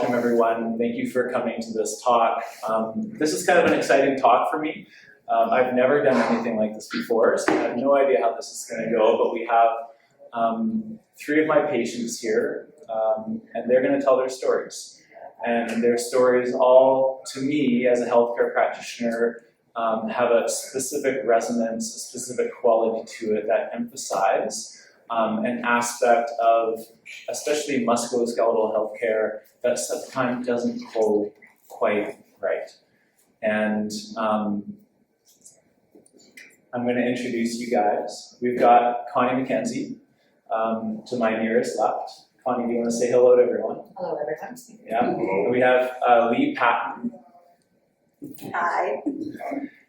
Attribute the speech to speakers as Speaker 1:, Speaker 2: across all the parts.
Speaker 1: welcome everyone. Thank you for coming to this talk. This is kind of an exciting talk for me. I've never done anything like this before, so I have no idea how this is going to go, but we have 3 of my patients here, and they're going to tell their stories. And their stories all, to me, as a healthcare practitioner, have a specific resonance, a specific quality to it that emphasize an aspect of, especially musculoskeletal healthcare, that sometimes doesn't go quite right. And I'm going to introduce you guys. We've got Connie McKenzie to my nearest left. Connie, do you want to say hello to everyone?
Speaker 2: Hello, everyone.
Speaker 1: Yeah. And we have Leigh Patton.
Speaker 2: Hi.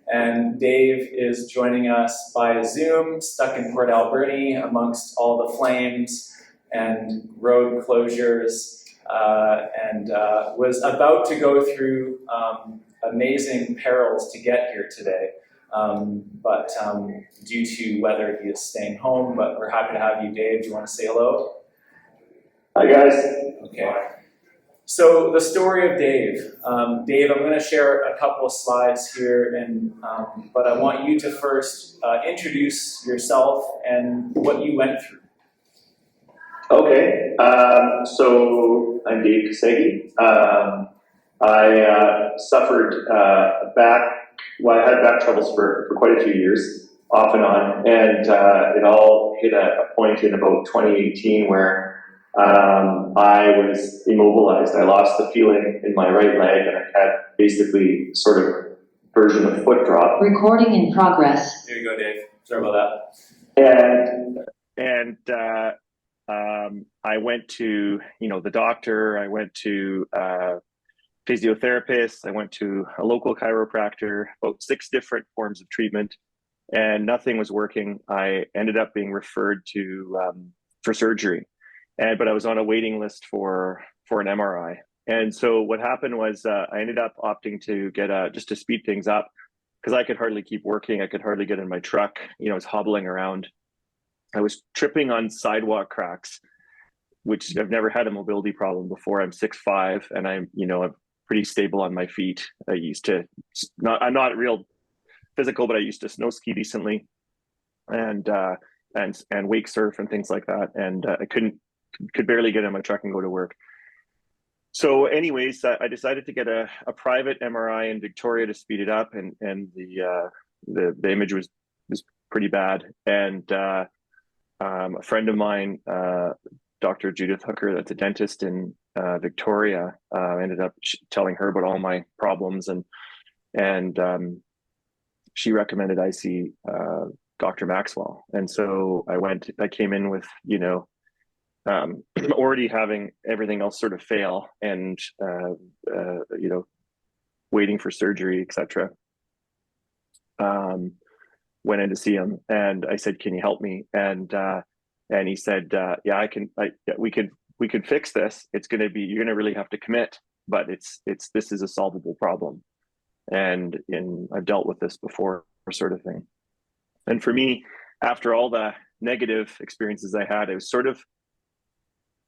Speaker 1: And Dave is joining us by Zoom, stuck in Port Alberni amongst all the flames and road closures, and was about to go through amazing perils to get here today. But due to weather, he is staying home, but we're happy to have you, Dave. Do you want to say hello?
Speaker 3: Hi, guys.
Speaker 1: Okay. So the story of Dave. Dave, I'm going to share a couple of slides here, but I want you to first introduce yourself and what you went through.
Speaker 3: Okay. So I'm Dave Kasegi. I suffered I had back troubles for quite a few years, off and on, and it all hit a point in about 2018 where I was immobilized. I lost the feeling in my right leg, and I had basically sort of version of foot drop.
Speaker 4: Recording in progress.
Speaker 1: There you go, Dave. Sorry about that.
Speaker 3: And I went to the doctor. I went to physiotherapists. I went to a local chiropractor. About 6 different forms of treatment, and nothing was working. I ended up being referred to for surgery. But I was on a waiting list for an MRI. And so what happened was I ended up opting to get just to speed things up, because I could hardly keep working. I could hardly get in my truck. I was hobbling around. I was tripping on sidewalk cracks, which I've never had a mobility problem before. I'm 6'5", and I'm pretty stable on my feet. I'm not real physical, but I used to snow ski decently and wake surf and things like that. And I could barely get in my truck and go to work. So anyways, I decided to get a private MRI in Victoria to speed it up, and the image was pretty bad. And a friend of mine, Dr. Judith Hooker, that's a dentist in Victoria, ended up telling her about all my problems, and she recommended I see Dr. Maxwell. And so I came in with already having everything else sort of fail, and waiting for surgery, etc. Went in to see him, and I said, "Can you help me?" And he said, "Yeah, I can. We could fix this. You're going to really have to commit, but this is a solvable problem, and I've dealt with this before, sort of thing." And for me, after all the negative experiences I had, it was sort of,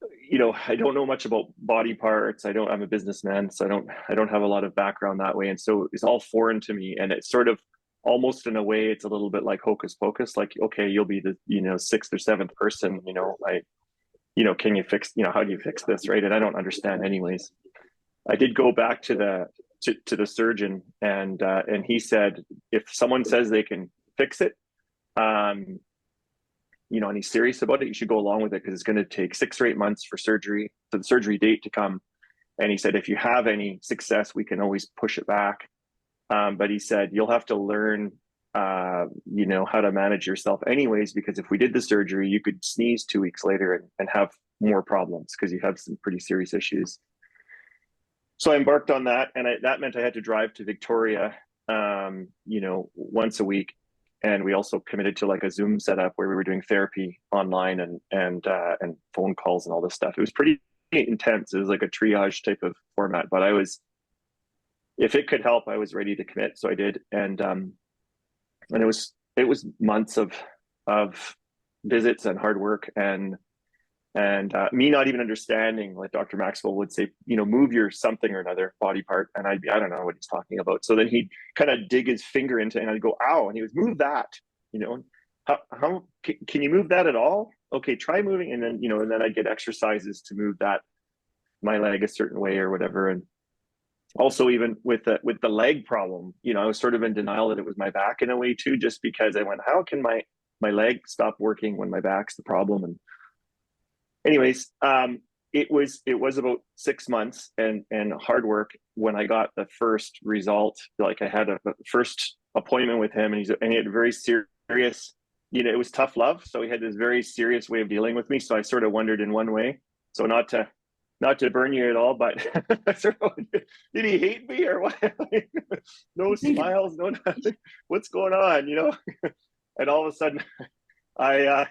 Speaker 3: I don't know much about body parts. I'm a businessman, so I don't have a lot of background that way. And so it's all foreign to me. And it's sort of almost in a way, it's a little bit like hocus pocus, like, okay, you'll be the, 6th or 7th person, can you fix, how do you fix this? Right. And I don't understand anyways. I did go back to the surgeon, and he said, if someone says they can fix it, and he's serious about it, you should go along with it, because it's going to take 6 or 8 months for the surgery date to come. And he said, if you have any success, we can always push it back. But he said, you'll have to learn, how to manage yourself anyways, because if we did the surgery, you could sneeze 2 weeks later and have more problems, because you have some pretty serious issues. So I embarked on that, and that meant I had to drive to Victoria, once a week. And we also committed to like a Zoom setup where we were doing therapy online and phone calls and all this stuff. It was pretty intense. It was like a triage type of format, but if it could help, I was ready to commit. So I did. And it was months of visits and hard work. And And me not even understanding, like Dr. Maxwell would say, move your something or another body part. And I don't know what he's talking about. So then he'd kind of dig his finger into it and I'd go, ow. And he would move that, how can you move that at all? Okay, try moving. And then, and then I'd get exercises to move my leg a certain way or whatever. And also even with the leg problem, I was sort of in denial that it was my back in a way too, just because I went, how can my leg stop working when my back's the problem? And anyways, it was about 6 months and hard work when I got the first result. Like I had a first appointment with him, and he had a very serious, it was tough love. So he had this very serious way of dealing with me. So I sort of wondered in one way, so not to burn you at all, but did he hate me or what? No smiles, no nothing. What's going on, And all of a sudden, I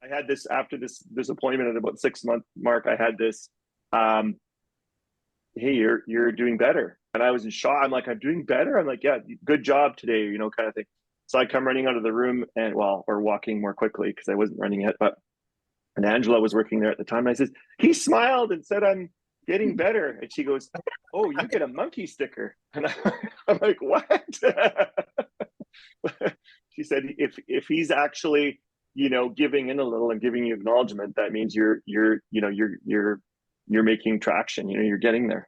Speaker 3: had this, after this appointment at about 6 month mark, I had this, hey, you're doing better. And I was in shock. I'm like, I'm doing better. I'm like, yeah, good job today, kind of thing. So I come running out of the room or walking more quickly because I wasn't running yet, and Angela was working there at the time. And I says, he smiled and said, I'm getting better. And she goes, oh, you get a monkey sticker. And I'm like, what? She said, if he's actually, giving in a little and giving you acknowledgement, that means you're making traction, you're getting there.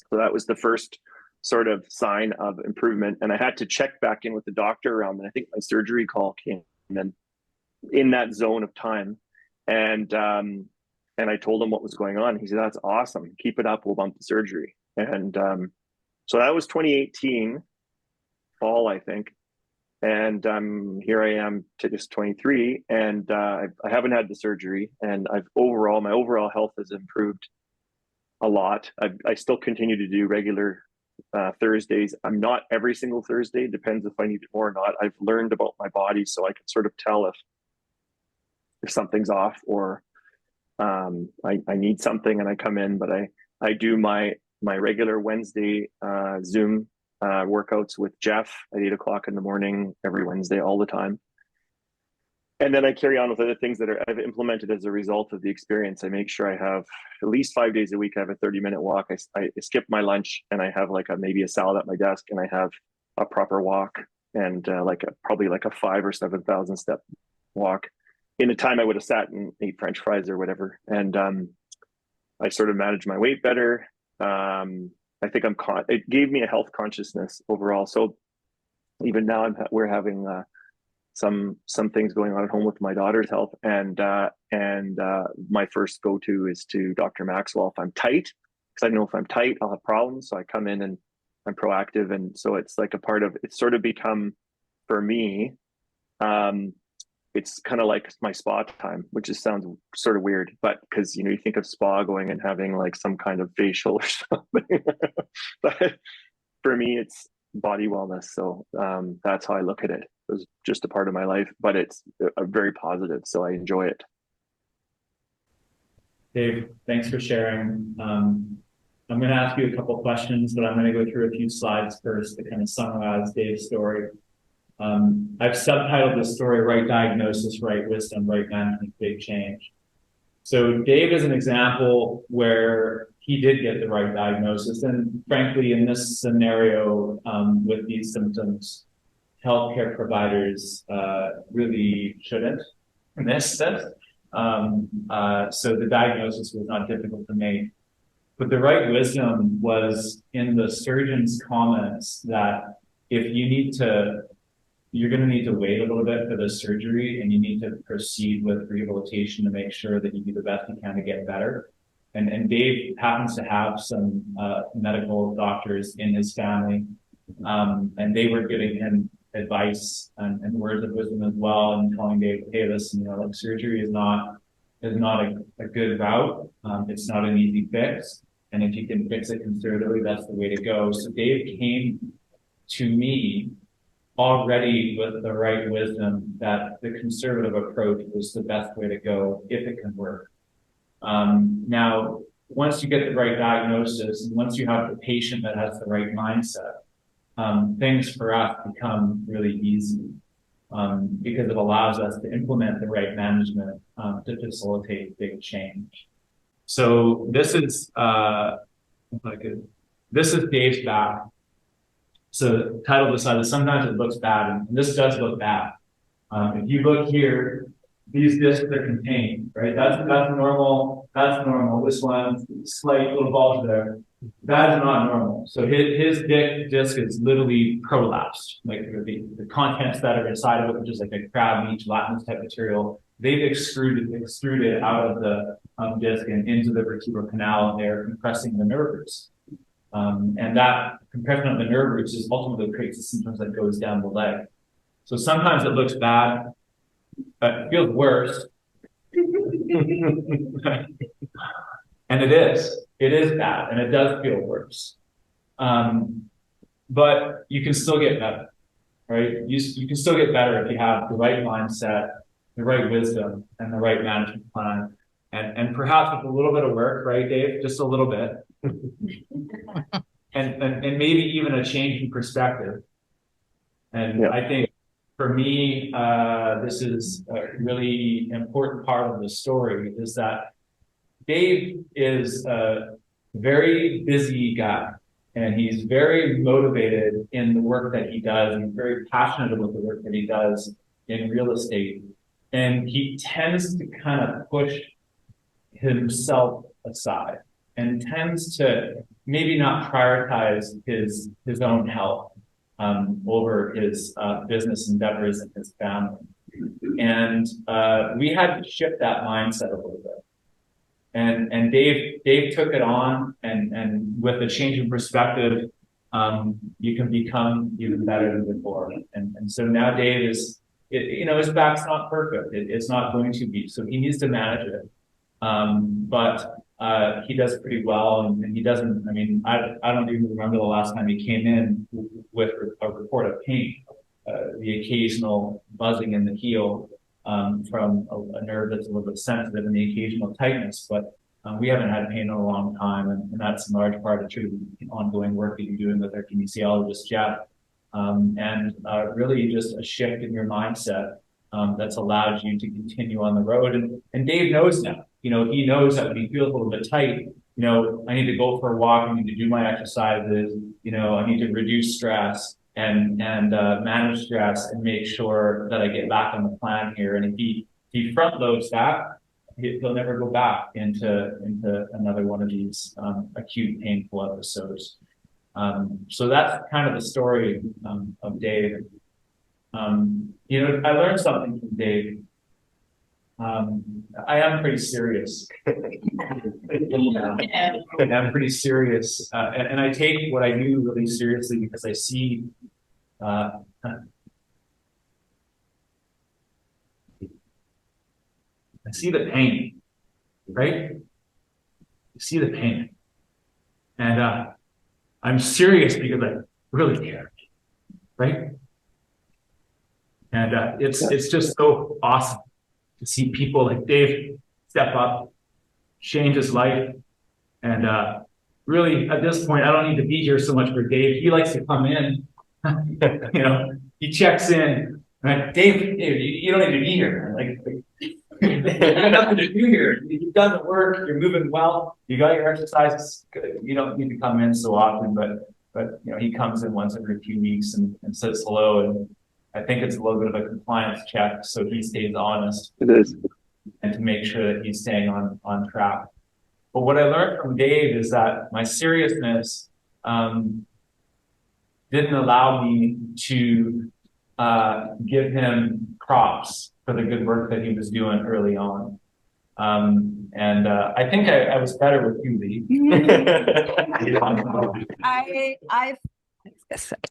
Speaker 3: So that was the first sort of sign of improvement. And I had to check back in with the doctor around, and I think my surgery call came in that zone of time. And I told him what was going on. He said, that's awesome. Keep it up. We'll bump the surgery. And so that was 2018 fall, I think. And here I am to this 23, and I haven't had the surgery, and my overall health has improved a lot. I still continue to do regular Thursdays. I'm not every single Thursday, depends if I need it more or not. I've learned about my body, so I can sort of tell if something's off or I need something and I come in. But I do my regular Wednesday Zoom workouts with Jeff at 8 o'clock in the morning every Wednesday, all the time. And then I carry on with other things that I've implemented as a result of the experience. I make sure I have at least 5 days a week. I have a 30-minute walk. I skip my lunch and I have maybe a salad at my desk, and I have a proper walk and probably a 5,000 or 7,000 step walk in a time I would have sat and ate French fries or whatever. And I sort of manage my weight better. I think it gave me a health consciousness overall. So even now we're having some things going on at home with my daughter's health, and my first go-to is to Dr. Maxwell if I'm tight, because I know if I'm tight I'll have problems. So I come in and I'm proactive, and so it's like it's sort of become for me. It's kind of like my spa time, which sounds sort of weird, but because you think of spa going and having some kind of facial or something. But for me, it's body wellness. So that's how I look at it. It was just a part of my life, but it's a very positive. So I enjoy it.
Speaker 1: Dave, thanks for sharing. I'm going to ask you a couple questions, but I'm going to go through a few slides first to kind of summarize Dave's story. I've subtitled this story, Right Diagnosis, Right Wisdom, Right Management, Big Change. So Dave is an example where he did get the right diagnosis. And frankly, in this scenario, with these symptoms, healthcare providers really shouldn't miss this. So the diagnosis was not difficult to make. But the right wisdom was in the surgeon's comments that if you're going to need to wait a little bit for the surgery, and you need to proceed with rehabilitation to make sure that you do the best you can to get better. And Dave happens to have some medical doctors in his family, and they were giving him advice and words of wisdom as well, and telling Dave, hey, listen, surgery is not a good route. It's not an easy fix, and if you can fix it conservatively, that's the way to go. So Dave came to me already with the right wisdom that the conservative approach was the best way to go if it can work. Now, once you get the right diagnosis, and once you have the patient that has the right mindset, things for us become really easy. because it allows us to implement the right management to facilitate big change. So this is this is Dave's back. So the title of the slide is "Sometimes It Looks Bad," and this does look bad. If you look here, these discs are contained, right? That's normal. That's normal. This one, slight little bulge there. That is not normal. So his disc is literally prolapsed. Like the contents that are inside of it, which is like a crab meat, gelatinous type material, they've extruded out of the disc and into the vertebral canal, and they're compressing the nerve roots. And that compression of the nerve roots is ultimately creates the symptoms that goes down the leg. So sometimes it looks bad, but it feels worse. And it is bad, and it does feel worse. But you can still get better, right? You can still get better if you have the right mindset, the right wisdom, and the right management plan. And perhaps with a little bit of work, right, Dave? Just a little bit. and maybe even a change in perspective. And I think for me, this is a really important part of the story, is that Dave is a very busy guy, and he's very motivated in the work that he does. He's very passionate about the work that he does in real estate. And he tends to kind of push himself aside and tends to maybe not prioritize his own health over his business endeavors and his family. And we had to shift that mindset a little bit. And Dave took it on, and with a change in perspective, you can become even better than before. And so now Dave is, his back's not perfect. It's not going to be, so he needs to manage it. But he does pretty well, and he doesn't, I don't even remember the last time he came in with a report of pain, the occasional buzzing in the heel from a nerve that's a little bit sensitive, and the occasional tightness, but we haven't had pain in a long time, and that's in large part attributed to the ongoing work that you're doing with our kinesiologist, Jeff, and really just a shift in your mindset that's allowed you to continue on the road. And Dave knows now. He knows that when he feels a little bit tight, I need to go for a walk, I need to do my exercises, I need to reduce stress and manage stress and make sure that I get back on the plan here. And if he front loads that, he'll never go back into another one of these acute painful episodes. So that's kind of the story of Dave. I learned something from Dave. I am pretty serious. I'm pretty serious, and I take what I do really seriously, because I see the pain, right? You see the pain, and I'm serious because I really care, right? And it's just so awesome to see people like Dave step up, change his life. And really, at this point, I don't need to be here so much for Dave. He likes to come in, he checks in. Right? Dave, you don't need to be here. You got nothing to do here. You've done the work, you're moving well, you got your exercises. You don't need to come in so often, but he comes in once every few weeks and says hello. And I think it's a little bit of a compliance check, so he stays honest.
Speaker 3: It is. And
Speaker 1: to make sure that he's staying on track. But what I learned from Dave is that my seriousness didn't allow me to give him props for the good work that he was doing early on. And I think I was better with you, Leigh.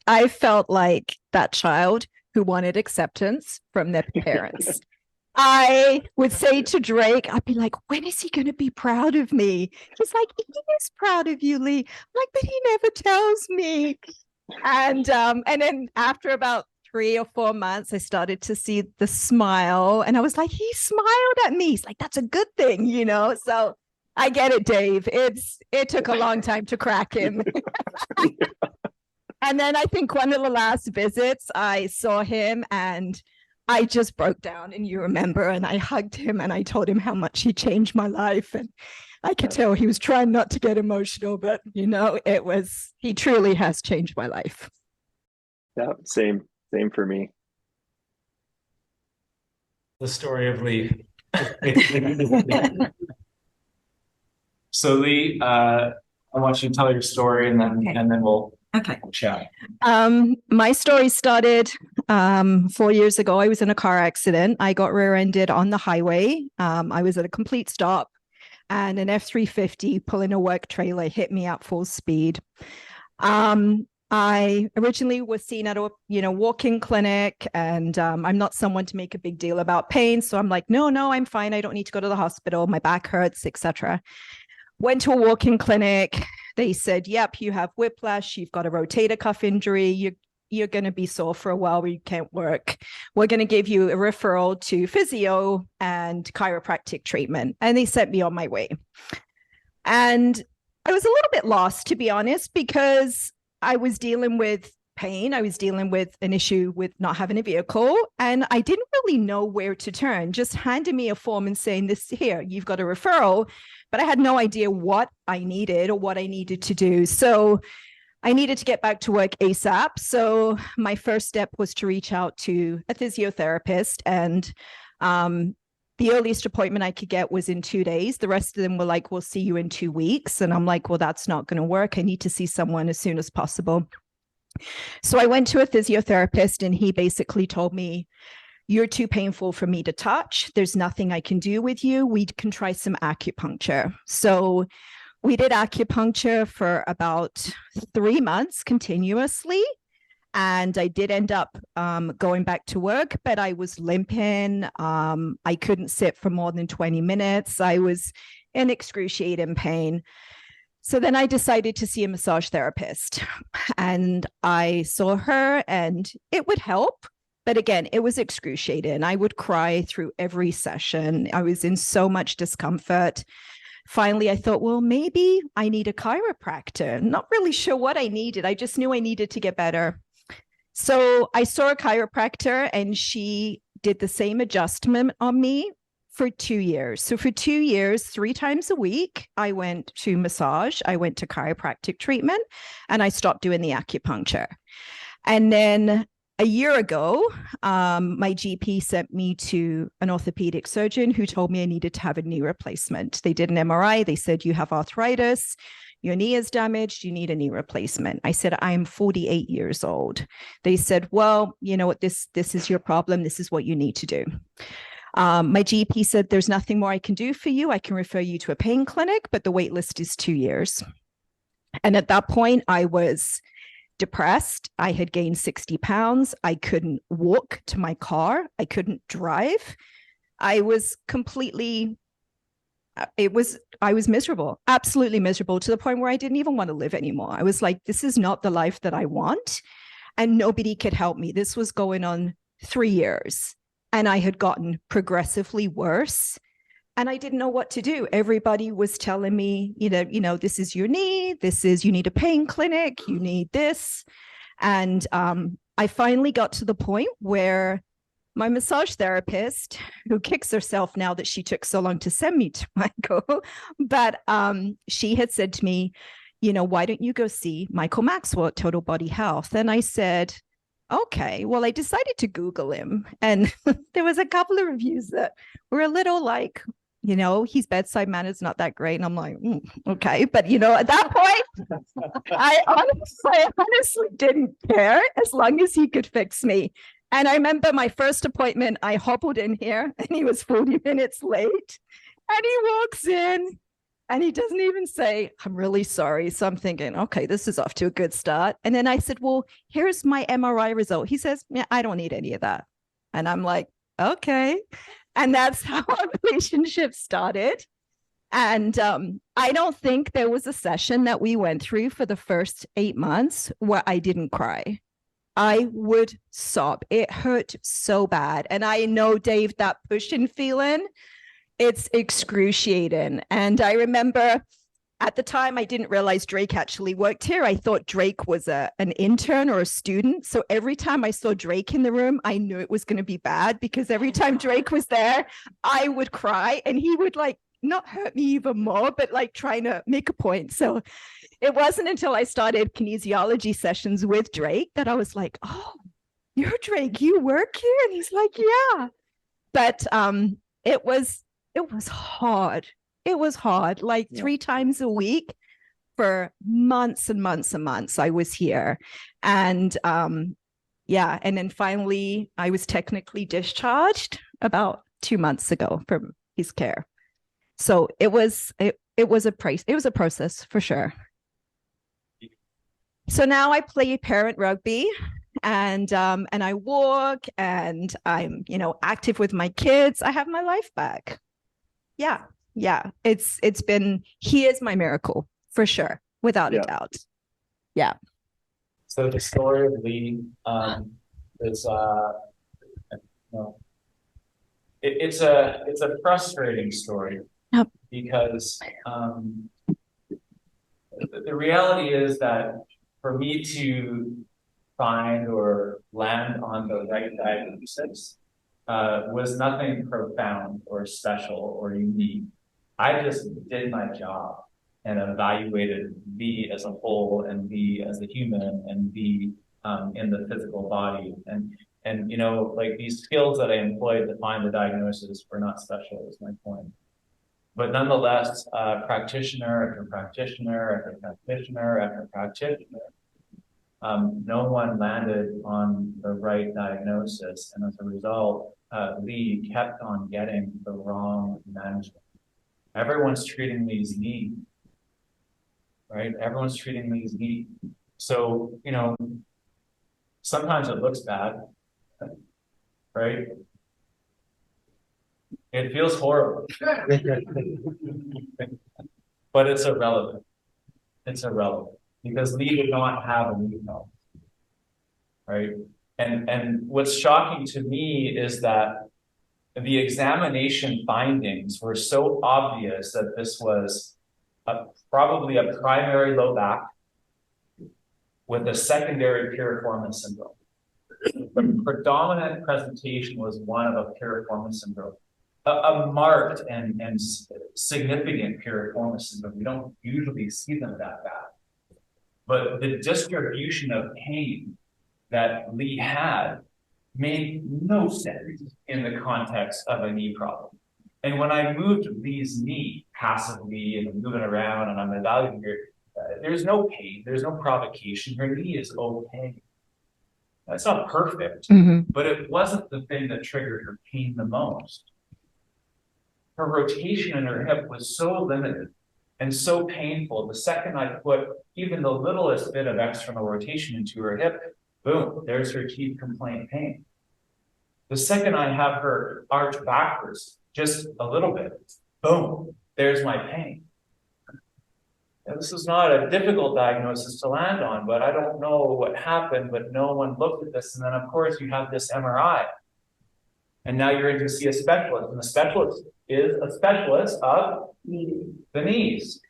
Speaker 4: I felt like that child who wanted acceptance from their parents. I would say to Drake, I'd be like, when is he going to be proud of me? He's like, he is proud of you, Leigh. I'm like, but he never tells me. And then after about 3 or 4 months, I started to see the smile, and I was like, he smiled at me. He's like, that's a good thing, So I get it, Dave. It took a long time to crack him. And then I think one of the last visits, I saw him, and I just broke down, and you remember, and I hugged him and I told him how much he changed my life. And I could tell he was trying not to get emotional, but he truly has changed my life.
Speaker 3: Yeah, same for me.
Speaker 5: The story of Leigh. So Leigh, I want you to tell your story, and then we'll chat.
Speaker 4: My story started 4 years ago. I was in a car accident. I got rear-ended on the highway. I was at a complete stop, and an F-350 pulling a work trailer hit me at full speed. I originally was seen at a walk-in clinic, and I'm not someone to make a big deal about pain, so I'm like, no, I'm fine. I don't need to go to the hospital. My back hurts, etc. Went to a walk-in clinic. They said, yep, you have whiplash. You've got a rotator cuff injury. You're going to be sore for a while. You can't work. We're going to give you a referral to physio and chiropractic treatment. And they sent me on my way. And I was a little bit lost, to be honest, because I was dealing with pain. I was dealing with an issue with not having a vehicle, and I didn't really know where to turn. Just handed me a form and saying, this here, you've got a referral, but I had no idea what I needed or what I needed to do. So I needed to get back to work ASAP. So my first step was to reach out to a physiotherapist, and the earliest appointment I could get was in 2 days. The rest of them were like, we'll see you in 2 weeks. And I'm like, well, that's not going to work. I need to see someone as soon as possible. So I went to a physiotherapist, and he basically told me, you're too painful for me to touch. There's nothing I can do with you. We can try some acupuncture. So we did acupuncture for about 3 months continuously. And I did end up going back to work, but I was limping. I couldn't sit for more than 20 minutes. I was in excruciating pain. So then I decided to see a massage therapist, and I saw her, and it would help. But again, it was excruciating. I would cry through every session. I was in so much discomfort. Finally, I thought, well, maybe I need a chiropractor. Not really sure what I needed. I just knew I needed to get better. So I saw a chiropractor, and she did the same adjustment on me for 2 years. So for 2 years, 3 times a week, I went to massage, I went to chiropractic treatment, and I stopped doing the acupuncture. And then a year ago, my GP sent me to an orthopedic surgeon who told me I needed to have a knee replacement. They did an MRI. They said, you have arthritis, your knee is damaged, you need a knee replacement. I said, I'm 48 years old. They said, well, you know what, this is your problem. This is what you need to do. My GP said, there's nothing more I can do for you. I can refer you to a pain clinic, but the wait list is 2 years. And at that point, I was depressed. I had gained 60 pounds. I couldn't walk to my car. I couldn't drive. I was I was miserable, absolutely miserable, to the point where I didn't even want to live anymore. I was like, this is not the life that I want. And nobody could help me. This was going on 3 years. And I had gotten progressively worse, and I didn't know what to do. Everybody was telling me, this is your knee, you need a pain clinic, you need this. And I finally got to the point where my massage therapist, who kicks herself now that she took so long to send me to Michael, but she had said to me, why don't you go see Michael Maxwell at Total Body Health? And I said, okay, well, I decided to Google him, and there was a couple of reviews that were a little like, his bedside manner is not that great. And I'm like, okay. But, at that point, I honestly didn't care as long as he could fix me. And I remember my first appointment, I hobbled in here, and he was 40 minutes late, and he walks in. And he doesn't even say, I'm really sorry. So I'm thinking, okay, this is off to a good start. And then I said, well, here's my MRI result. He says, yeah, I don't need any of that. And I'm like, okay. And that's how our relationship started. And I don't think there was a session that we went through for the first 8 months where I didn't cry. I would sob. It hurt so bad. And I know, Dave, that pushing feeling, it's excruciating. And I remember At the time, I didn't realize Drake actually worked here. I thought Drake was an intern or a student. So every time I saw Drake in the room, I knew it was going to be bad, because every time Drake was there, I would cry and he would like not hurt me even more, but like trying to make a point. So it wasn't until I started kinesiology sessions with Drake that I was like, oh, you're Drake, you work here? And he's like, yeah. But it was hard. It was hard, like 3 times a week for months and months and months I was here. And and then finally I was technically discharged about 2 months ago from his care. So it was a process for sure. So now I play parent rugby, and I walk, and I'm, active with my kids. I have my life back. Yeah, it's been, he is my miracle for sure, without a doubt. Yeah.
Speaker 5: So the story of Leigh is it's a frustrating story.
Speaker 4: Yep.
Speaker 5: Because the reality is that for me to find or land on the right diagnosis was nothing profound or special or unique. I just did my job and evaluated Leigh as a whole, and Leigh as a human, and Leigh in the physical body. And like these skills that I employed to find the diagnosis were not special, is my point. But nonetheless, practitioner after practitioner after practitioner after practitioner, no one landed on the right diagnosis. And as a result, Leigh kept on getting the wrong management. Everyone's treating Leigh's knee, right? Everyone's treating Leigh's knee. So, sometimes it looks bad, right? It feels horrible. But it's irrelevant. It's irrelevant because Leigh did not have a knee problem, right? And what's shocking to me is that the examination findings were so obvious that this was probably a primary low back with a secondary piriformis syndrome. The predominant presentation was one of a piriformis syndrome. A marked and significant piriformis syndrome. We don't usually see them that bad. But the distribution of pain that Leigh had made no sense in the context of a knee problem. And when I moved Leigh's knee passively and I'm moving around and I'm evaluating her, there's no pain, there's no provocation. Her knee is okay. That's not perfect, but it wasn't the thing that triggered her pain the most. Her rotation in her hip was so limited and so painful. The second I put even the littlest bit of external rotation into her hip, boom, there's her chief complaint, pain. The second I have her arch backwards, just a little bit, boom, there's my pain. And this is not a difficult diagnosis to land on, but I don't know what happened, but no one looked at this. And then, of course, you have this MRI. And now you're in to see a specialist, and the specialist is a specialist of the knees.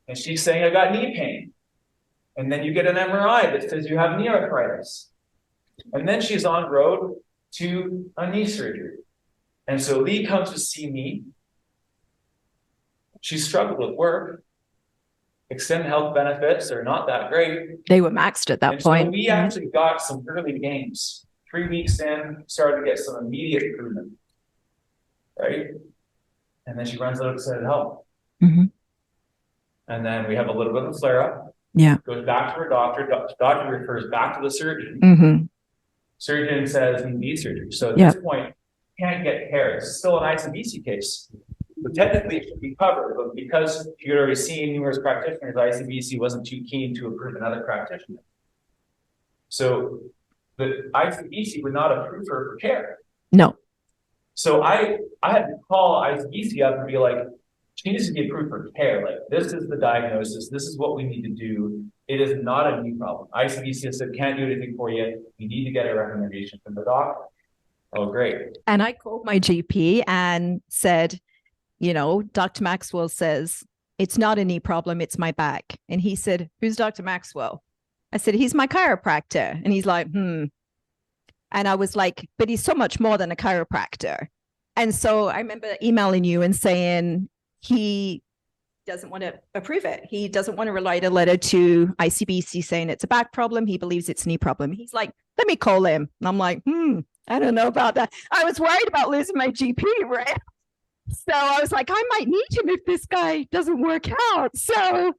Speaker 5: And she's saying, I got knee pain. And then you get an MRI that says you have knee arthritis. And then she's on road to a knee surgery. And so Leigh comes to see me. She struggled with work. Extended health benefits are not that great.
Speaker 4: They were maxed at that point.
Speaker 5: So we actually got some early gains. 3 weeks in, started to get some immediate improvement. Right? And then she runs out of extended health. And then we have a little bit of a flare-up.
Speaker 4: Yeah.
Speaker 5: Goes back to her doctor. Doctor refers back to the surgeon. Surgeon says he needs surgery. So at this point, can't get care. It's still an ICBC case. So technically it should be covered, but because she had already seen numerous practitioners, ICBC wasn't too keen to approve another practitioner. So the ICBC would not approve her for care.
Speaker 4: No.
Speaker 5: So I had to call ICBC up and be like, she needs to be approved for care. Like, this is the diagnosis. This is what we need to do. It is not a knee problem. ICBC has said, can't do anything for you. You need to get a recommendation from the doctor. Oh, great.
Speaker 4: And I called my GP and said, Dr. Maxwell says it's not a knee problem, it's my back. And he said, who's Dr. Maxwell? I said, he's my chiropractor. And he's like, And I was like, but he's so much more than a chiropractor. And so I remember emailing you and saying he doesn't want to approve it. He doesn't want to write a letter to ICBC saying it's a back problem. He believes it's a knee problem. He's like, let me call him. And I'm like, I don't know about that. I was worried about losing my GP, right? So I was like, I might need him if this guy doesn't work out. So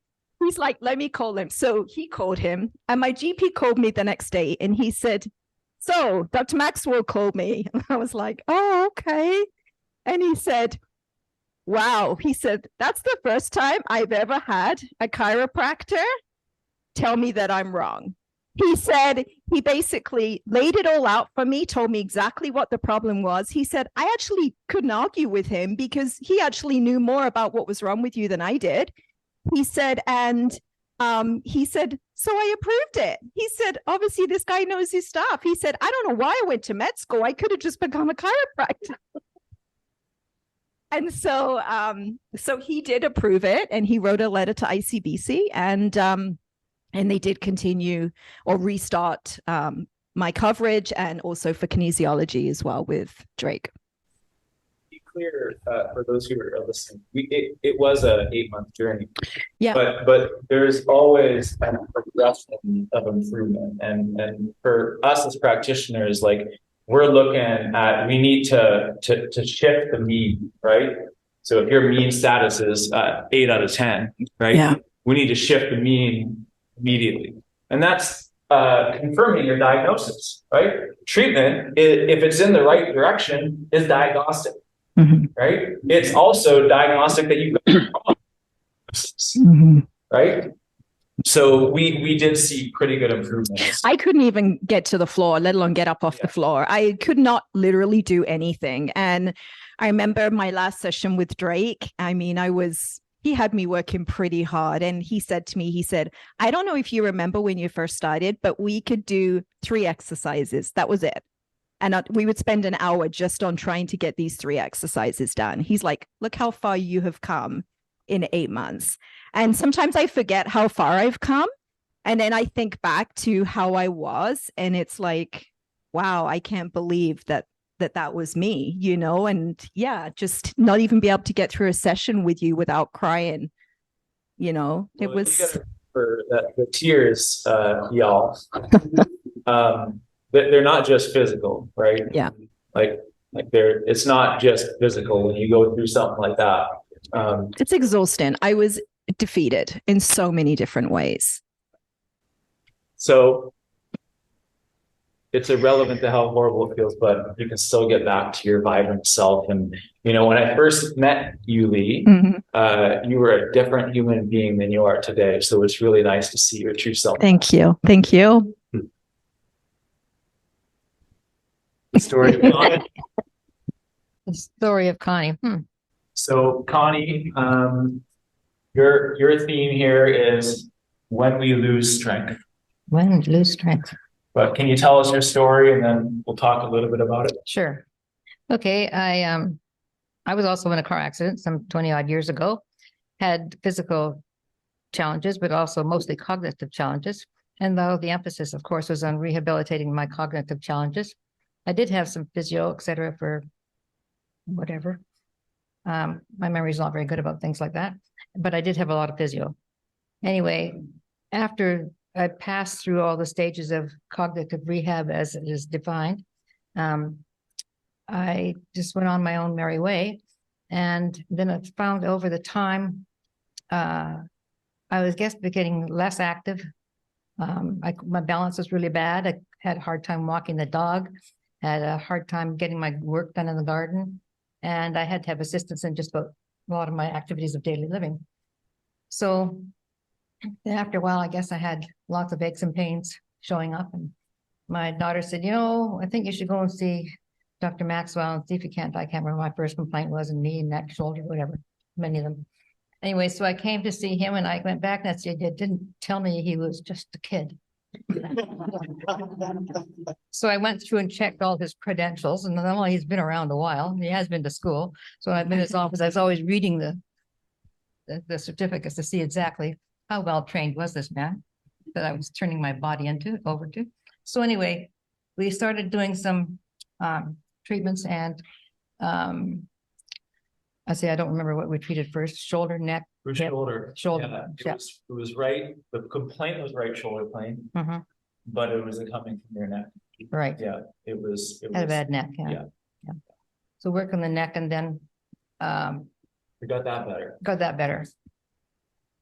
Speaker 4: he's like, let me call him. So he called him, and my GP called me the next day, and he said, so Dr. Maxwell called me. And I was like, oh, okay. And he said, wow. He said, that's the first time I've ever had a chiropractor tell me that I'm wrong. He said, he basically laid it all out for me, told me exactly what the problem was. He said, I actually couldn't argue with him because he actually knew more about what was wrong with you than I did. He said, he said, so I approved it. He said, obviously this guy knows his stuff. He said, I don't know why I went to med school. I could have just become a chiropractor. And so, so he did approve it, and he wrote a letter to ICBC, and they did continue or restart my coverage, and also for kinesiology as well with Drake.
Speaker 5: Be clear for those who are listening, it was a 8-month journey.
Speaker 4: Yeah.
Speaker 5: But there's always a progression of improvement, and for us as practitioners, like, we're looking at, we need to shift the mean, right? So if your mean status is 8 out of 10, right?
Speaker 4: Yeah.
Speaker 5: We need to shift the mean immediately. And that's confirming your diagnosis, right? Treatment, if it's in the right direction, is diagnostic, right? It's also diagnostic that you've got problems, right? So we did see pretty good improvements. I
Speaker 4: couldn't even get to the floor, let alone get up off the floor. I could not literally do anything. And I remember my last session with Drake. I mean, he had me working pretty hard. And he said to me, he said, I don't know if you remember when you first started, but we could do 3 exercises. That was it. And we would spend an hour just on trying to get these 3 exercises done. He's like, look how far you have come in 8 months. And sometimes I forget how far I've come. And then I think back to how I was, and it's like, wow, I can't believe that was me, you know? And yeah, just not even be able to get through a session with you without crying, you know? It was
Speaker 5: for the tears, y'all. They're not just physical, right?
Speaker 4: Yeah.
Speaker 5: Like it's not just physical when you go through something like that.
Speaker 4: It's exhausting. I was defeated in so many different ways.
Speaker 5: So it's irrelevant to how horrible it feels, but you can still get back to your vibrant self. And, you know, when I first met you, Leigh, you were a different human being than you are today. So it's really nice to see your true self.
Speaker 4: Thank you. Thank you.
Speaker 5: The story of Connie.
Speaker 6: The story of Connie.
Speaker 5: So Connie, your theme here is when we lose strength.
Speaker 6: When we lose strength.
Speaker 5: But can you tell us your story, and then we'll talk a little bit about it?
Speaker 6: Sure. Okay. I was also in a car accident some 20 odd years ago, had physical challenges, but also mostly cognitive challenges. And though the emphasis, of course, was on rehabilitating my cognitive challenges, I did have some physio, et cetera, for whatever. My memory is not very good about things like that, but I did have a lot of physio. Anyway, after I passed through all the stages of cognitive rehab as it is defined, I just went on my own merry way. And then I found over the time, I was getting less active. My balance was really bad. I had a hard time walking the dog, had a hard time getting my work done in the garden. And I had to have assistance in just about a lot of my activities of daily living. So after a while, I guess I had lots of aches and pains showing up. And my daughter said, you know, I think you should go and see Dr. Maxwell and see if you can't. I can't remember what my first complaint was, in knee, neck, shoulder, whatever, many of them. Anyway, so I came to see him, and I went back and I said, he didn't tell me he was just a kid. So I went through and checked all his credentials, and then, well, he's been around a while. He has been to school. So I've been in his office. I was always reading the certificates to see exactly how well trained was this man that I was turning my body over to. So anyway, we started doing some treatments, and I don't remember what we treated first: shoulder, neck,
Speaker 5: For
Speaker 6: hip,
Speaker 5: shoulder.
Speaker 6: shoulder.
Speaker 5: Yeah, it was right, the complaint was right shoulder pain,
Speaker 6: Mhm.
Speaker 5: but it was coming from your neck.
Speaker 6: Right.
Speaker 5: Yeah, it was.
Speaker 6: Had a bad neck.
Speaker 5: Yeah.
Speaker 6: So work on the neck, and then
Speaker 5: We got that better.
Speaker 6: got that better.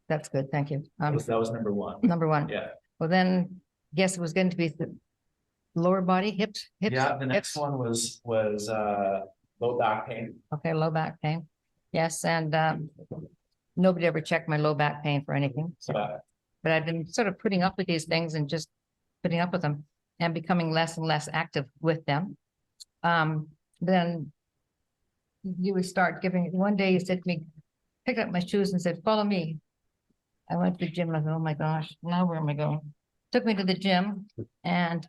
Speaker 6: That's good. Thank you.
Speaker 5: That was number one.
Speaker 6: Number one.
Speaker 5: Yeah.
Speaker 6: Well, then guess it was going to be the lower body, hips.
Speaker 5: Yeah, the next
Speaker 6: hips.
Speaker 5: one was low back pain.
Speaker 6: Okay, low back pain. Yes, and nobody ever checked my low back pain for anything. So,
Speaker 5: Yeah.
Speaker 6: but I've been sort of putting up with these things and just putting up with them and becoming less and less active with them. Then you would start giving. One day you said to me, pick up my shoes and said, follow me. I went to the gym. I thought, oh my gosh, now where am I going? Took me to the gym, and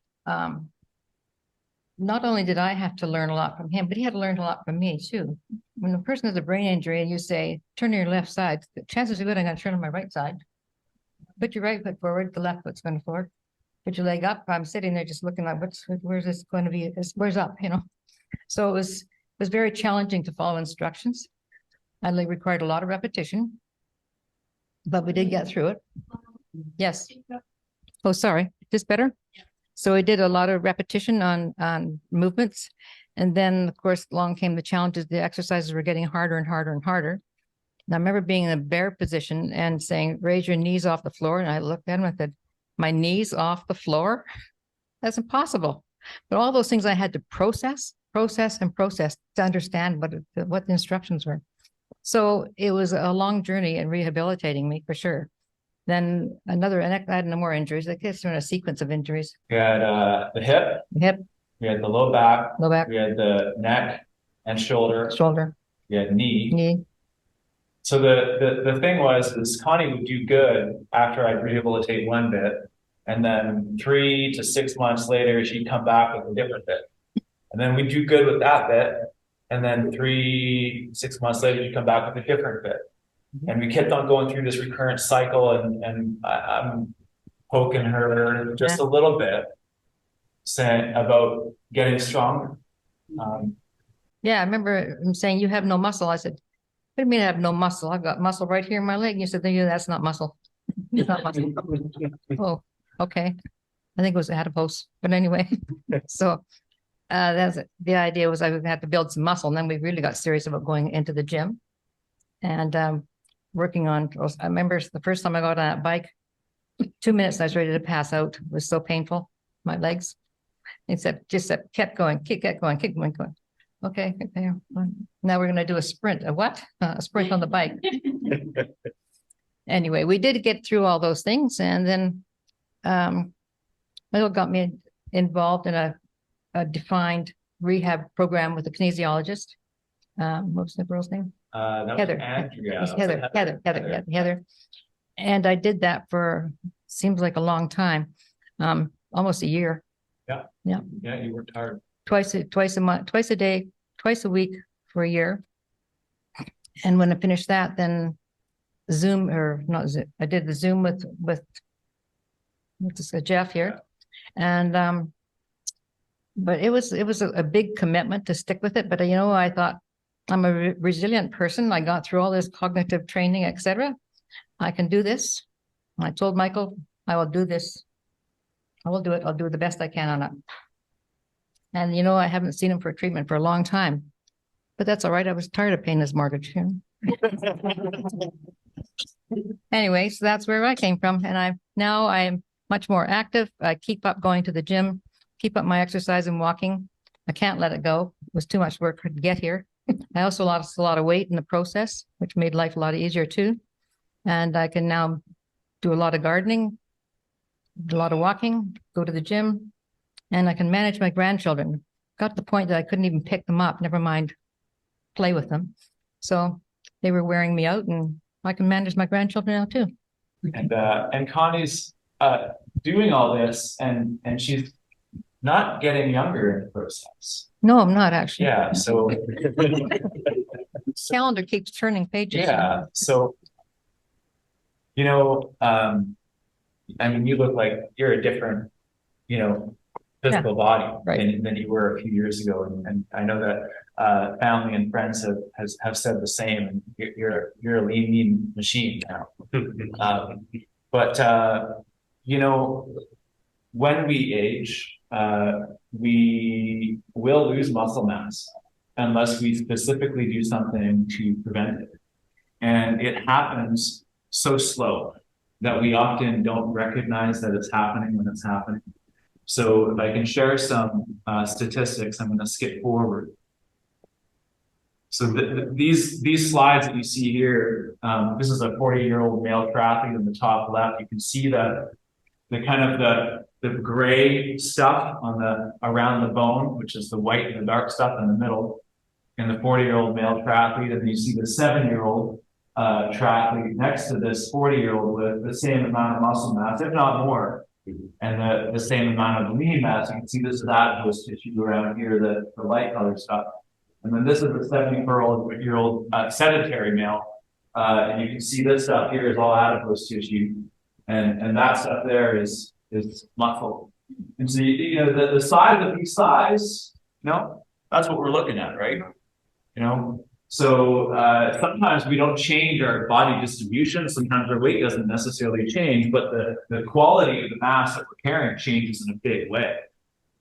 Speaker 6: not only did I have to learn a lot from him, but he had to learn a lot from me too. When a person has a brain injury and you say, turn to your left side, the chances are good I'm going to turn on my right side. Put your right foot forward, the left foot's going forward. Put your leg up. I'm sitting there just looking like, where's this going to be? Where's up, you know? So it was very challenging to follow instructions. And it required a lot of repetition, but we did get through it. Yes. Oh, sorry. Is this better? So I did a lot of repetition on movements. And then, of course, along came the challenges. The exercises were getting harder and harder and harder. And I remember being in a bear position and saying, raise your knees off the floor. And I looked at him and said, my knees off the floor? That's impossible. But all those things I had to process to understand what the instructions were. So it was a long journey in rehabilitating me, for sure. Then I had no more injuries. I guess in a sequence of injuries.
Speaker 5: We had the hip, we had the low back, we had the neck and shoulder, we had knee. So the thing was Connie would do good after I'd rehabilitate one bit, and then 3 to 6 months later she'd come back with a different bit, and then we'd do good with that bit, and then 6 months later she'd come back with a different bit. And we kept on going through this recurrent cycle, and I'm poking her just a little bit, saying about getting stronger.
Speaker 6: Yeah, I remember him saying, you have no muscle. I said, what do you mean I have no muscle? I've got muscle right here in my leg. And you said, yeah, that's not muscle. It's not muscle. Oh, okay. I think it was adipose, but anyway. So that's it. The idea was I would have to build some muscle, and then we really got serious about going into the gym and working on. I remember the first time I got on that bike, 2 minutes, I was ready to pass out. It was so painful, my legs. Except kept going, keep going. Okay, now we're going to do a sprint. A what? A sprint on the bike. Anyway, we did get through all those things, and then Michael got me involved in a defined rehab program with a kinesiologist. What was the girl's name? Heather. Heather. And I did that for, seems like a long time, almost a year. Yeah,
Speaker 5: you worked hard.
Speaker 6: Twice a month, twice a day, twice a week for a year. And when I finished that, then Zoom, or not Zoom, I did the Zoom with Jeff here. And but it was a big commitment to stick with it. But you know, I thought, I'm a resilient person. I got through all this cognitive training, etc. I can do this. I told Michael, I will do this. I will do it. I'll do the best I can on it. And you know, I haven't seen him for treatment for a long time, but that's all right. I was tired of paying his mortgage. Anyway, so that's where I came from. And now I'm much more active. I keep up going to the gym, keep up my exercise and walking. I can't let it go. It was too much work to get here. I also lost a lot of weight in the process, which made life a lot easier too. And I can now do a lot of gardening, do a lot of walking, go to the gym, and I can manage my grandchildren. Got to the point that I couldn't even pick them up, never mind play with them. So they were wearing me out, and I can manage my grandchildren now too.
Speaker 5: And Connie's doing all this, and she's not getting younger in the process.
Speaker 6: No, I'm not actually.
Speaker 5: Yeah, so
Speaker 6: calendar keeps turning pages.
Speaker 5: Yeah, so You know, I mean, you look like you're a different, you know, physical body
Speaker 6: right.
Speaker 5: than you were a few years ago. And I know that family and friends have said the same. And you're a lean machine now. But you know, when we age, we will lose muscle mass unless we specifically do something to prevent it. And it happens so slow that we often don't recognize that it's happening when it's happening. So if I can share some statistics, I'm going to skip forward. So these slides that you see here, this is a 40-year-old male triathlete in the top left. You can see the kind of the gray stuff on the around the bone, which is the white and the dark stuff in the middle, and the 40-year-old male triathlete, and then you see the 7-year-old triathlete next to this 40-year-old with the same amount of muscle mass, if not more, and the same amount of lean mass. You can see this is adipose tissue around here, the light colored stuff. And then this is the 70-year-old sedentary male, and you can see this stuff here is all adipose tissue, and that stuff there is muscle. And so you know the size of these thighs, you know, that's what we're looking at, right? You know, so sometimes we don't change our body distribution. Sometimes our weight doesn't necessarily change, but the quality of the mass that we're carrying changes in a big way.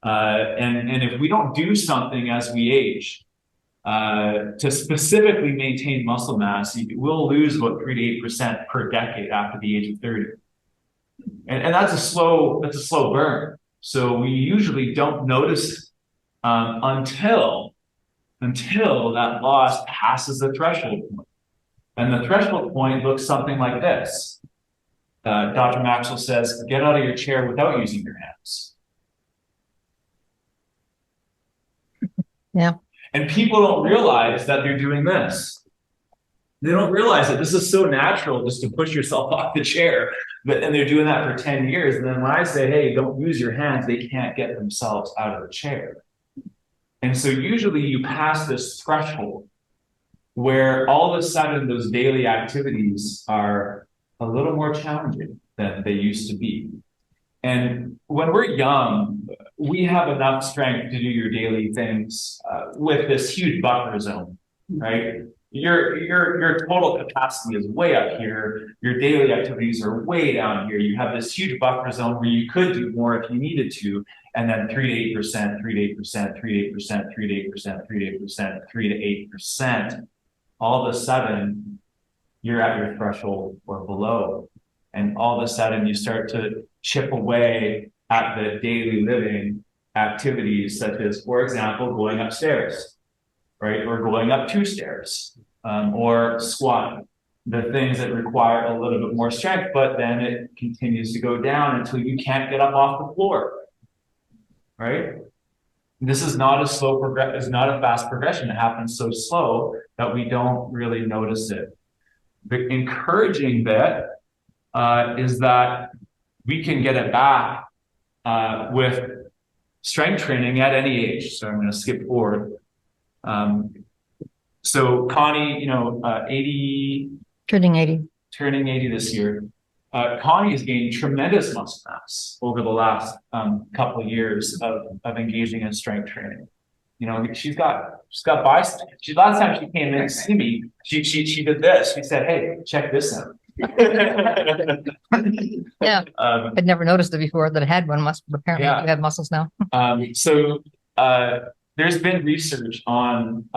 Speaker 5: And if we don't do something as we age to specifically maintain muscle mass, we'll lose about 3 to 8% per decade after the age of 30. And that's a slow burn. So we usually don't notice until that loss passes the threshold point. And the threshold point looks something like this. Dr. Maxwell says, get out of your chair without using your hands.
Speaker 6: Yeah.
Speaker 5: And people don't realize that they're doing this. They don't realize that this is so natural just to push yourself off the chair. And they're doing that for 10 years. And then when I say, hey, don't use your hands, they can't get themselves out of the chair. And so usually you pass this threshold where all of a sudden those daily activities are a little more challenging than they used to be. And when we're young, we have enough strength to do your daily things with this huge buffer zone, right? Your total capacity is way up here. Your daily activities are way down here. You have this huge buffer zone where you could do more if you needed to, and then 3 to 8%, 3 to 8%, 3 to 8%, 3 to 8%, 3 to 8%, 3 to 8%. All of a sudden, you're at your threshold or below, and all of a sudden you start to chip away at the daily living activities, such as, for example, going upstairs, right? Or going up 2 stairs, or squatting, the things that require a little bit more strength, but then it continues to go down until you can't get up off the floor, right? This is not a slow progression, it's not a fast progression. It happens so slow that we don't really notice it. The encouraging bit is that we can get it back with strength training at any age. So I'm going to skip forward. So Connie, you know, 80,
Speaker 6: Turning 80
Speaker 5: this year. Connie has gained tremendous muscle mass over the last couple of years of engaging in strength training. You know, she's got biceps. Last time she came in to see me, she did this. She said, "Hey, check this out."
Speaker 6: Yeah. I'd never noticed it before that I had one. Apparently you have muscles now.
Speaker 5: So there's been research on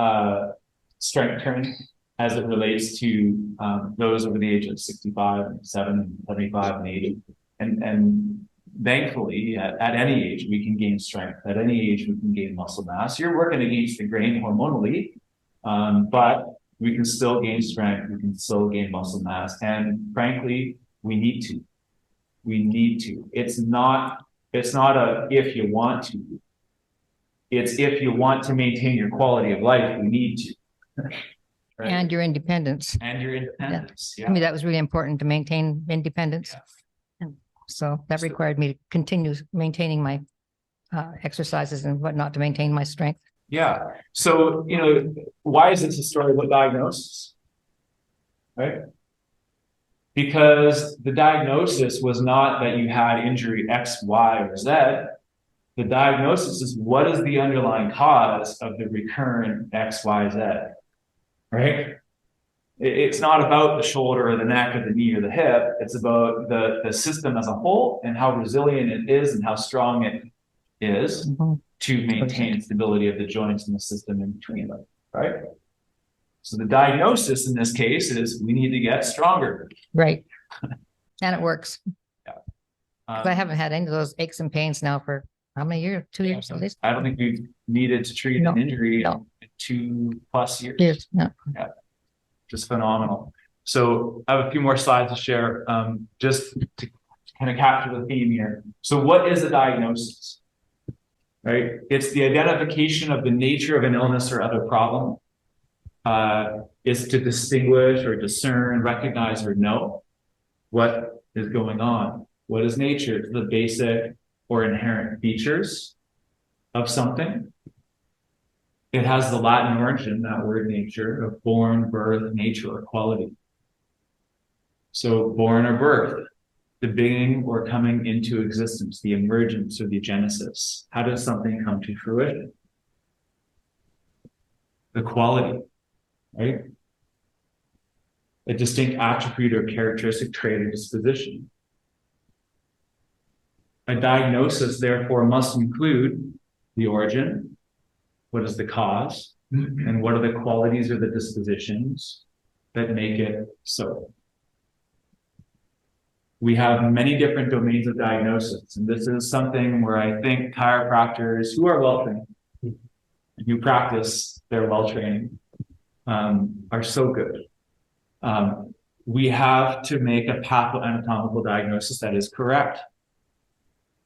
Speaker 5: strength training as it relates to those over the age of 65, 75, and 80. And thankfully, at any age, we can gain strength. At any age, we can gain muscle mass. You're working against the grain hormonally, but we can still gain strength. We can still gain muscle mass. And frankly, we need to. We need to. It's not a if you want to. It's if you want to maintain your quality of life, we need to. Right?
Speaker 6: And your independence.
Speaker 5: And your independence.
Speaker 6: To me, that was really important to maintain independence. And so that required me to continue maintaining my exercises and whatnot to maintain my strength.
Speaker 5: Yeah. So, you know, why is this a story about diagnosis? Right? Because the diagnosis was not that you had injury X, Y, or Z. The diagnosis is what is the underlying cause of the recurrent X, Y, Z, right? It's not about the shoulder or the neck or the knee or the hip. It's about the system as a whole and how resilient it is and how strong it is to maintain stability of the joints and the system in between them, right? So the diagnosis in this case is we need to get stronger.
Speaker 6: Right. And it works.
Speaker 5: Yeah.
Speaker 6: 'Cause I haven't had any of those aches and pains now for how many years? 2 years at least?
Speaker 5: I don't think we've needed to treat an injury in 2+ years.
Speaker 6: Years, yeah.
Speaker 5: Yeah. Just phenomenal. So I have a few more slides to share, just to kind of capture the theme here. So what is a diagnosis? Right? It's the identification of the nature of an illness or other problem. Is to distinguish or discern, recognize or know what is going on. What is nature? It's the basic or inherent features of something. It has the Latin origin, that word nature, of born, birth, nature, or quality. So born or birth, the beginning or coming into existence, the emergence or the genesis. How does something come to fruition? The quality, right? A distinct attribute or characteristic trait or disposition. A diagnosis, therefore, must include the origin, what is the cause, and what are the qualities or the dispositions that make it so. We have many different domains of diagnosis, and this is something where I think chiropractors who are well-trained, who practice their well-training, are so good. We have to make a pathoanatomical diagnosis that is correct.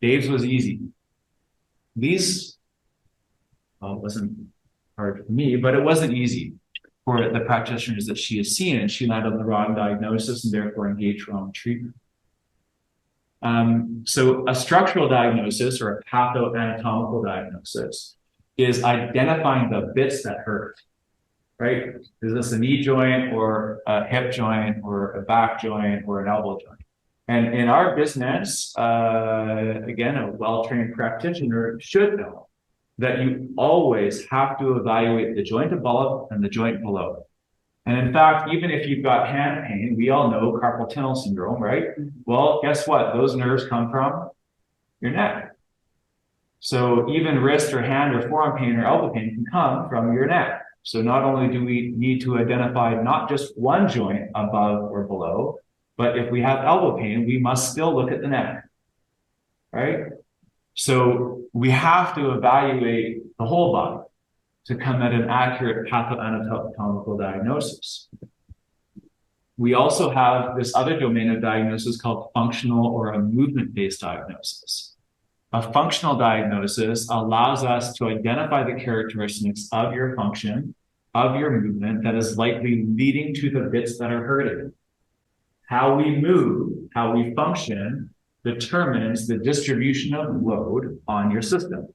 Speaker 5: Dave's was easy. Lee's, well, it wasn't hard for me, but it wasn't easy for the practitioners that she has seen, and she landed on the wrong diagnosis and therefore engaged wrong treatment. So a structural diagnosis or a pathoanatomical diagnosis is identifying the bits that hurt, right? Is this a knee joint or a hip joint or a back joint or an elbow joint? And in our business, again, a well-trained practitioner should know that you always have to evaluate the joint above and the joint below. And in fact, even if you've got hand pain, we all know carpal tunnel syndrome, right? Well, guess what? Those nerves come from your neck. So even wrist or hand or forearm pain or elbow pain can come from your neck. So not only do we need to identify not just one joint above or below, but if we have elbow pain, we must still look at the neck, right? So we have to evaluate the whole body to come at an accurate pathoanatomical diagnosis. We also have this other domain of diagnosis called functional or a movement-based diagnosis. A functional diagnosis allows us to identify the characteristics of your function, of your movement that is likely leading to the bits that are hurting. How we move, how we function, determines the distribution of load on your system,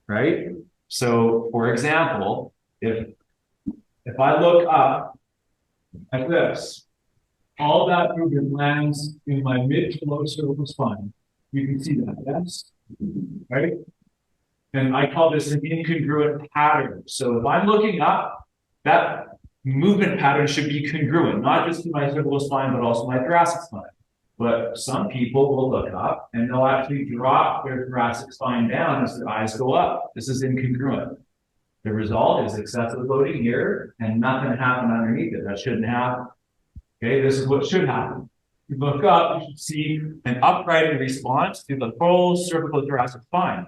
Speaker 5: right? So, for example, if I look up at this, all that movement lands in my mid to low cervical spine. You can see that, yes? Right? And I call this an incongruent pattern. So if I'm looking up, that movement pattern should be congruent, not just to my cervical spine, but also my thoracic spine. But some people will look up and they'll actually drop their thoracic spine down as their eyes go up. This is incongruent. The result is excessive loading here and nothing happened underneath it. That shouldn't happen. Okay, this is what should happen. You look up, you should see an upright response to the full cervical thoracic spine.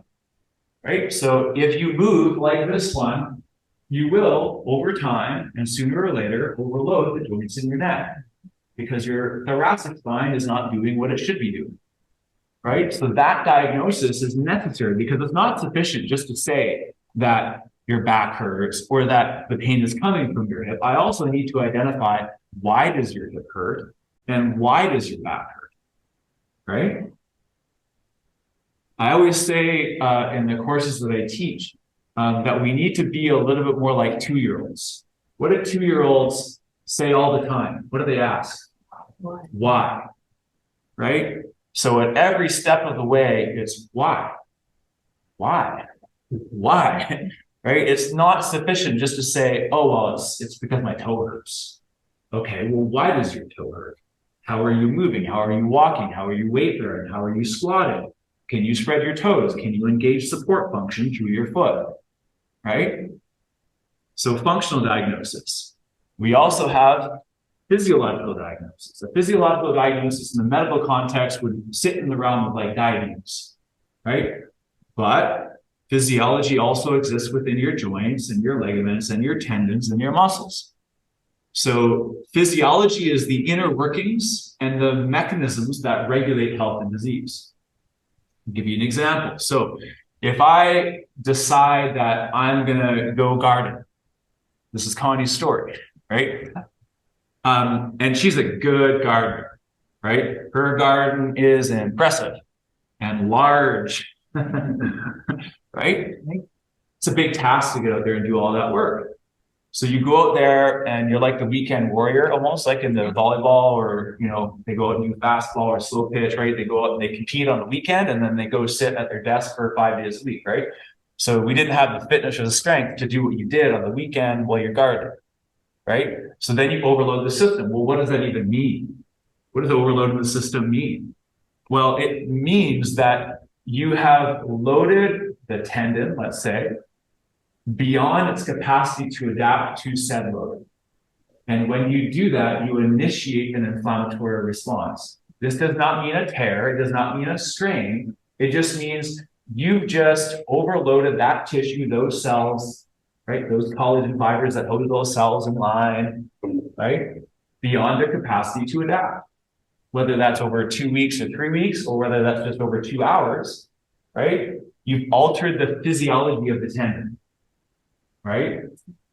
Speaker 5: Right? So if you move like this one, you will, over time, and sooner or later, overload the joints in your neck because your thoracic spine is not doing what it should be doing. Right? So that diagnosis is necessary because it's not sufficient just to say that your back hurts or that the pain is coming from your hip. I also need to identify why does your hip hurt and why does your back hurt, right? I always say in the courses that I teach that we need to be a little bit more like 2-year-olds. What do 2-year-olds say all the time? What do they ask? Why? Right? So at every step of the way, it's why? Why? Why? Right? It's not sufficient just to say, oh, well, it's because my toe hurts. Okay, well, why does your toe hurt? How are you moving? How are you walking? How are you weight bearing? How are you squatting? Can you spread your toes? Can you engage support function through your foot? Right? So functional diagnosis. We also have physiological diagnosis. A physiological diagnosis in the medical context would sit in the realm of like diabetes, right? But physiology also exists within your joints and your ligaments and your tendons and your muscles. So physiology is the inner workings and the mechanisms that regulate health and disease. I'll give you an example. So if I decide that I'm gonna go garden, this is Connie's story, right? And she's a good gardener, right? Her garden is impressive and large, right? It's a big task to get out there and do all that work. So you go out there and you're like the weekend warrior, almost like in the volleyball, or, you know, they go out and do fastball or slow pitch, right? They go out and they compete on the weekend and then they go sit at their desk for 5 days a week, right? So we didn't have the fitness or the strength to do what you did on the weekend while you're gardening, right? So then you overload the system. Well, what does that even mean? What does overloading the system mean? Well, it means that you have loaded the tendon, let's say, beyond its capacity to adapt to said load. And when you do that, you initiate an inflammatory response. This does not mean a tear. It does not mean a strain. It just means you've just overloaded that tissue, those cells, right? Those collagen fibers that hold those cells in line, right? Beyond their capacity to adapt. Whether that's over 2 weeks or 3 weeks, or whether that's just over 2 hours, right? You've altered the physiology of the tendon, right?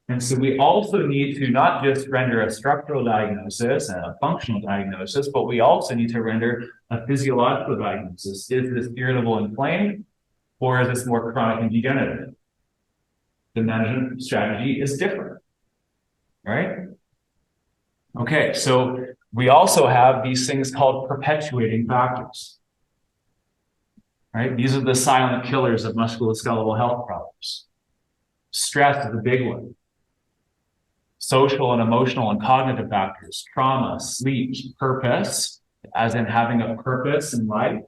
Speaker 5: And so we also need to not just render a structural diagnosis and a functional diagnosis, but we also need to render a physiological diagnosis. Is this irritable and inflamed, or is this more chronic and degenerative? The management strategy is different, right? Okay, so we also have these things called perpetuating factors, right? These are the silent killers of musculoskeletal health problems. Stress is a big one. Social and emotional and cognitive factors, trauma, sleep, purpose, as in having a purpose in life.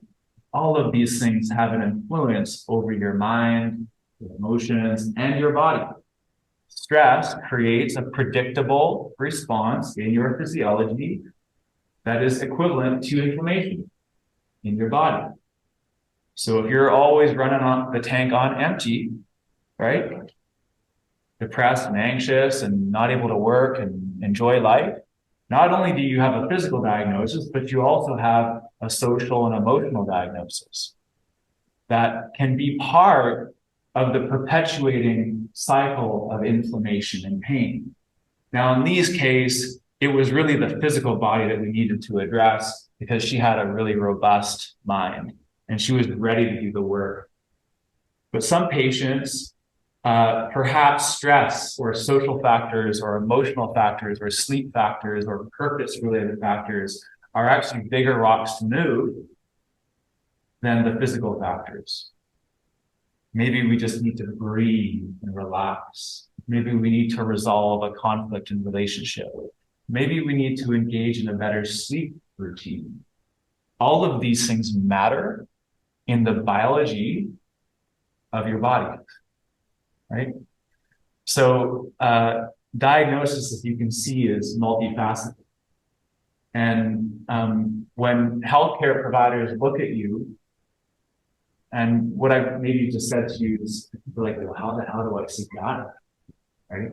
Speaker 5: All of these things have an influence over your mind, your emotions, and your body. Stress creates a predictable response in your physiology that is equivalent to inflammation in your body. So if you're always running on the tank on empty, right? Depressed and anxious and not able to work and enjoy life, not only do you have a physical diagnosis, but you also have a social and emotional diagnosis that can be part of the perpetuating cycle of inflammation and pain. Now, in these cases, it was really the physical body that we needed to address because she had a really robust mind and she was ready to do the work. But some patients, perhaps stress or social factors or emotional factors or sleep factors or purpose-related factors are actually bigger rocks to move than the physical factors. Maybe we just need to breathe and relax. Maybe we need to resolve a conflict in relationship. Maybe we need to engage in a better sleep routine. All of these things matter in the biology of your body, right? So diagnosis, as you can see, is multifaceted. And when healthcare providers look at you, and what I maybe just said to you is like, well, how the hell do I seek that? Right?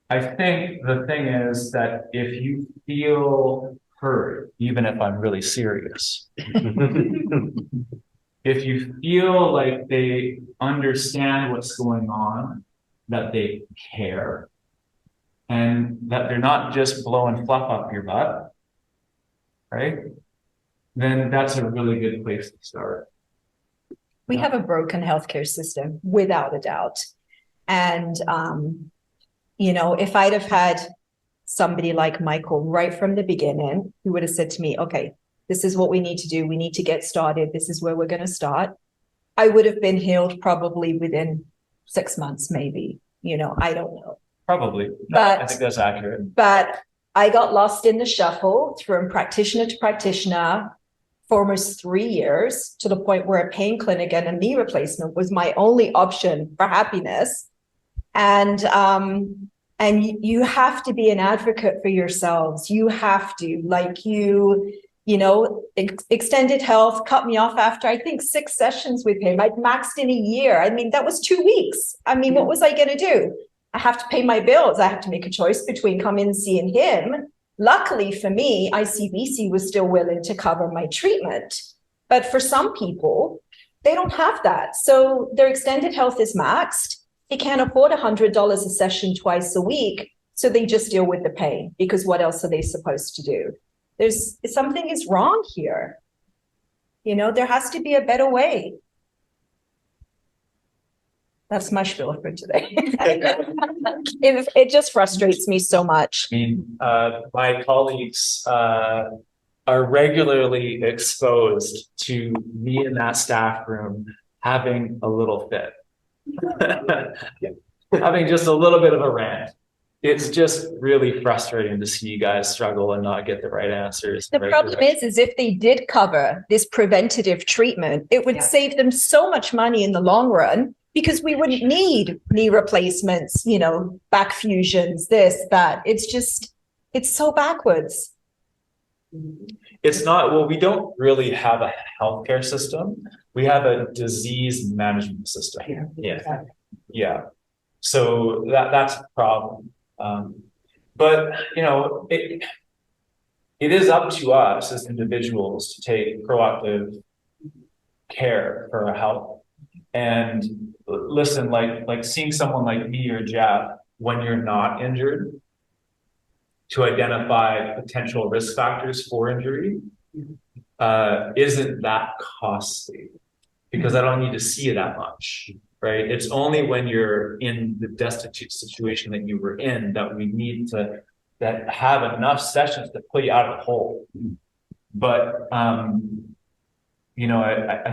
Speaker 5: I think the thing is that if you feel heard, even if I'm really serious, if you feel like they understand what's going on, that they care, and that they're not just blowing fluff up your butt, right? Then that's a really good place to start.
Speaker 2: We have a broken healthcare system, without a doubt. And, you know, if I'd have had somebody like Michael right from the beginning, who would have said to me, okay, this is what we need to do. We need to get started. This is where we're going to start. I would have been healed probably within 6 months, maybe, I don't know.
Speaker 5: Probably.
Speaker 2: But
Speaker 5: I think that's accurate.
Speaker 2: But I got lost in the shuffle from practitioner to practitioner for almost 3 years, to the point where a pain clinic and a knee replacement was my only option for happiness. And you have to be an advocate for yourselves. You have to, Extended Health cut me off after, I think, 6 sessions with him. I'd maxed in a year. I mean, that was 2 weeks. I mean, what was I going to do? I have to pay my bills. I have to make a choice between coming and seeing him. Luckily for me, ICBC was still willing to cover my treatment. But for some people, they don't have that. So their Extended Health is maxed. They can't afford $100 a session twice a week. So they just deal with the pain, because what else are they supposed to do? Something is wrong here. There has to be a better way. That's my spiel for today. It just frustrates me so much.
Speaker 5: I mean, my colleagues are regularly exposed to me in that staff room having a little fit. Having just a little bit of a rant. It's just really frustrating to see you guys struggle and not get the right answers.
Speaker 2: The problem is if they did cover this preventative treatment, it would save them so much money in the long run, because we wouldn't need knee replacements, back fusions, this, that. It's so backwards.
Speaker 5: It's not, well, we don't really have a healthcare system. We have a disease management system. Yeah. So that's a problem. But, it is up to us as individuals to take proactive care for our health. And listen, like seeing someone like me or Jeff when you're not injured, to identify potential risk factors for injury, isn't that costly, because I don't need to see it that much, right? It's only when you're in the destitute situation that you were in that we need to have enough sessions to pull you out of the hole. But I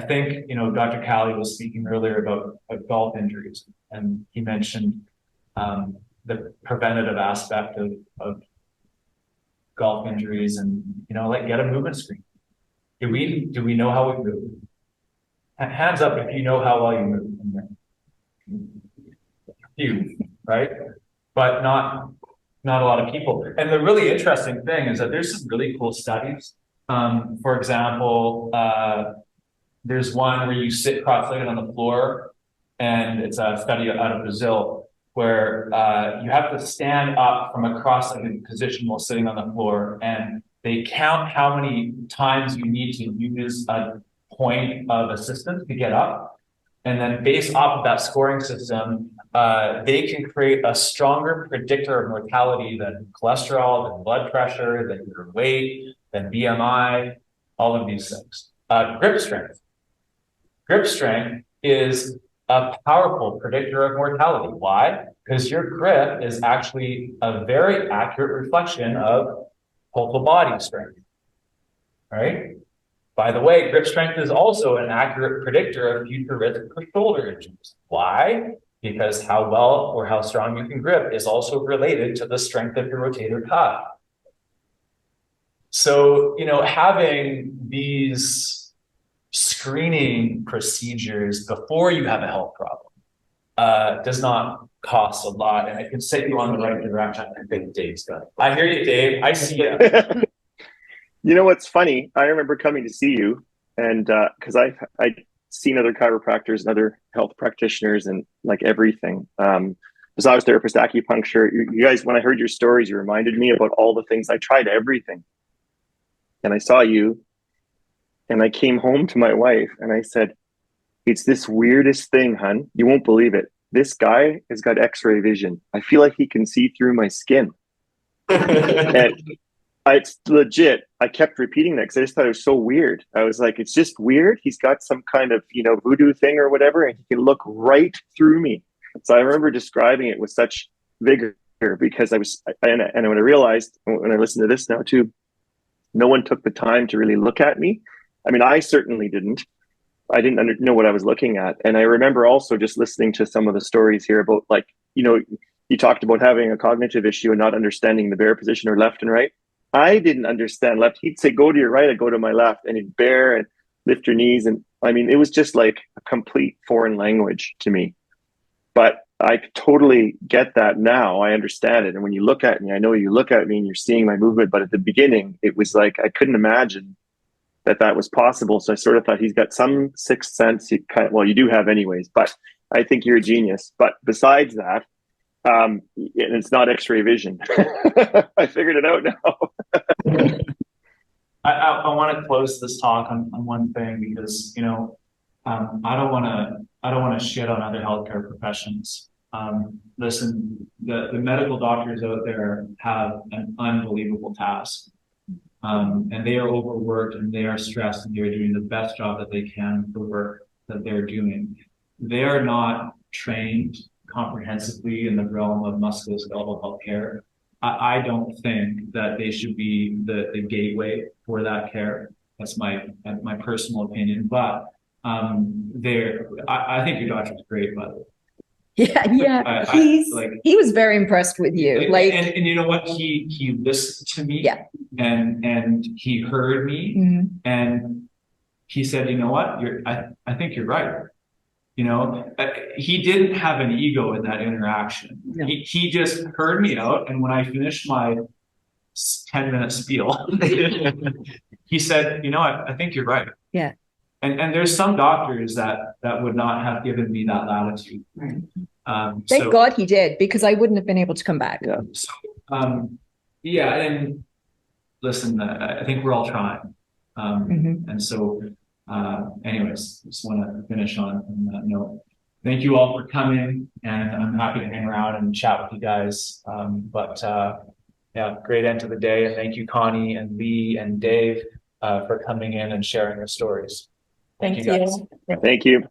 Speaker 5: think, Dr. Callie was speaking earlier about golf injuries, and he mentioned the preventative aspect of golf injuries, and, get a movement screen. Do we know how we move? Hands up if you know how well you move. You, right? But not a lot of people. And the really interesting thing is that there's some really cool studies. For example, there's one where you sit cross-legged on the floor, and it's a study out of Brazil, where you have to stand up from a cross-legged position while sitting on the floor, and they count how many times you need to use a point of assistance to get up. And then based off of that scoring system, they can create a stronger predictor of mortality than cholesterol, than blood pressure, than your weight, than BMI, all of these things. Grip strength. Grip strength is a powerful predictor of mortality. Why? Because your grip is actually a very accurate reflection of total body strength, right? By the way, grip strength is also an accurate predictor of future risk for shoulder injuries. Why? Because how well or how strong you can grip is also related to the strength of your rotator cuff. So, having these screening procedures before you have a health problem does not cost a lot, and it can set you on the right direction. I think Dave's got it. I hear you, Dave. I see you.
Speaker 3: You know what's funny? I remember coming to see you, and because I'd seen other chiropractors and other health practitioners and like everything. Massage therapist, acupuncture. You guys, when I heard your stories, you reminded me about all the things. I tried everything, and I saw you, and I came home to my wife, and I said, "It's this weirdest thing, hun. You won't believe it. This guy has got X-ray vision. I feel like he can see through my skin." And it's legit. I kept repeating that because I just thought it was so weird. I was like, it's just weird. He's got some kind of, voodoo thing or whatever, and he can look right through me. So I remember describing it with such vigor because and when I realized, when I listened to this now too, no one took the time to really look at me. I mean, I certainly didn't. I didn't know what I was looking at. And I remember also just listening to some of the stories here about, like, you talked about having a cognitive issue and not understanding the bear position or left and right. I didn't understand left. He'd say, go to your right, I'd go to my left, and he'd bear and lift your knees. And I mean, it was just like a complete foreign language to me. But I totally get that now. I understand it. And when you look at me, I know you look at me and you're seeing my movement. But at the beginning, it was like I couldn't imagine that was possible. So I sort of thought he's got some sixth sense. Well, you do have anyways, but I think you're a genius. But besides that, and it's not X-ray vision. I figured it out now.
Speaker 5: I want to close this talk on one thing, because I don't want to shit on other healthcare professions. Listen, the medical doctors out there have an unbelievable task. And they are overworked and they are stressed, and they're doing the best job that they can for the work that they're doing. They are not trained comprehensively in the realm of musculoskeletal healthcare. I don't think that they should be the gateway for that care. That's my personal opinion. But I think your doctor's great, by the way.
Speaker 2: Yeah. He was very impressed with you.
Speaker 5: And you know what? He listened to me.
Speaker 2: Yeah.
Speaker 5: And he heard me.
Speaker 2: Mm-hmm.
Speaker 5: And he said, you know what? I think you're right. He didn't have an ego in that interaction. No. He just heard me out. And when I finished my 10-minute spiel, he said, you know what? I think you're right.
Speaker 2: Yeah.
Speaker 5: And there's some doctors that would not have given me that latitude.
Speaker 2: Right. Thank God he did, because I wouldn't have been able to come back.
Speaker 3: Yeah.
Speaker 5: So, and listen, I think we're all trying. And so, anyways, just want to finish on that note. Thank you all for coming, and I'm happy to hang around and chat with you guys. Great end to the day. And thank you, Connie and Leigh and Dave, for coming in and sharing your stories.
Speaker 2: Thank you.
Speaker 5: Guys.
Speaker 3: Thank you.